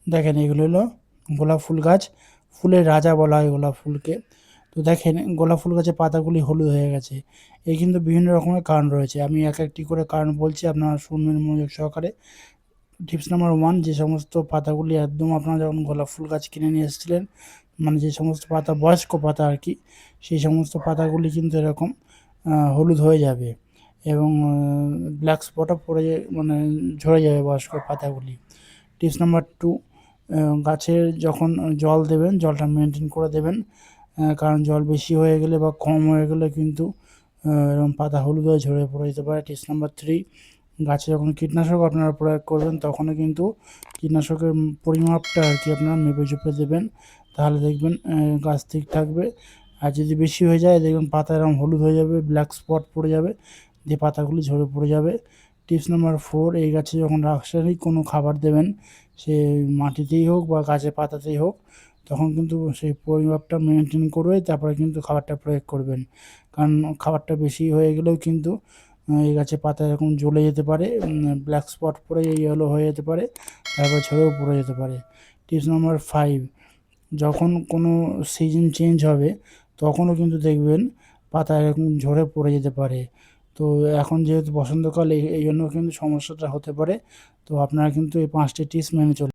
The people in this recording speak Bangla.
দেখেন এগুলো হলো গোলাপ ফুল গাছ, ফুলের রাজা বলা হয় গোলাপ ফুলকে। তো দেখেন গোলাপ ফুল গাছের পাতাগুলি হলুদ হয়ে গেছে। এই কিন্তু বিভিন্ন রকমের কারণ রয়েছে, আমি এক একটি করে কারণ বলছি, আপনারা শুনবেন মনোযোগ সহকারে। টিপস নাম্বার 1, যে সমস্ত পাতাগুলি একদম আপনারা যখন গোলাপ ফুল গাছ কিনে নিয়ে এসেছিলেন, মানে যে সমস্ত পাতা বয়স্ক পাতা আর কি, সেই সমস্ত পাতাগুলি কিন্তু এরকম হলুদ হয়ে যাবে এবং ব্ল্যাক স্পটও পড়ে মানে ঝরে যাবে বয়স্ক পাতাগুলি। টিপস নাম্বার 2, গাছের যখন জল দেবেন জলটা মেনটেন করে দেবেন, কারণ জল বেশি হয়ে গেলে বা কম হয়ে গেলে কিন্তু এরকম পাতা হলুদ হয়ে ঝরে পড়ে যেতে পারে। টিপস নাম্বার 3, গাছে যখন কীটনাশক আপনারা প্রয়োগ করবেন তখনও কিন্তু কীটনাশকের পরিমাপটা আর কি আপনারা মেপে চুপে দেবেন, তাহলে দেখবেন গাছ ঠিক থাকবে। আর যদি বেশি হয়ে যায় দেখবেন পাতা এরকম হলুদ হয়ে যাবে, ব্ল্যাক স্পট পড়ে যাবে, দিয়ে পাতাগুলি ঝরে পড়ে যাবে। টিপস নাম্বার 4, এই গাছে যখন রাসায়নিক কোনো খাবার দেবেন, সে মাটিতেই হোক বা গাছের পাতাতেই হোক, তখন কিন্তু সেই পরিমাপটা মেনটেন করে তারপরে কিন্তু খাবারটা প্রয়োগ করবেন, কারণ খাবারটা বেশি হয়ে গেলেও কিন্তু এই গাছের পাতা এরকম জ্বলে যেতে পারে, ব্ল্যাক স্পট পড়ে ইয়েলো হয়ে যেতে পারে, তারপর ঝরেও পড়ে যেতে পারে। টিপস নাম্বার 5, যখন কোনো সিজন চেঞ্জ হবে তখনও কিন্তু দেখবেন পাতা এরকম ঝরে পড়ে যেতে পারে। তো এখন যেহেতু বসন্তকাল এই জন্য কিন্তু সমস্যাটা হতে পারে। তো আপনারা কিন্তু এই 5টি টিপস মেনে চলুন।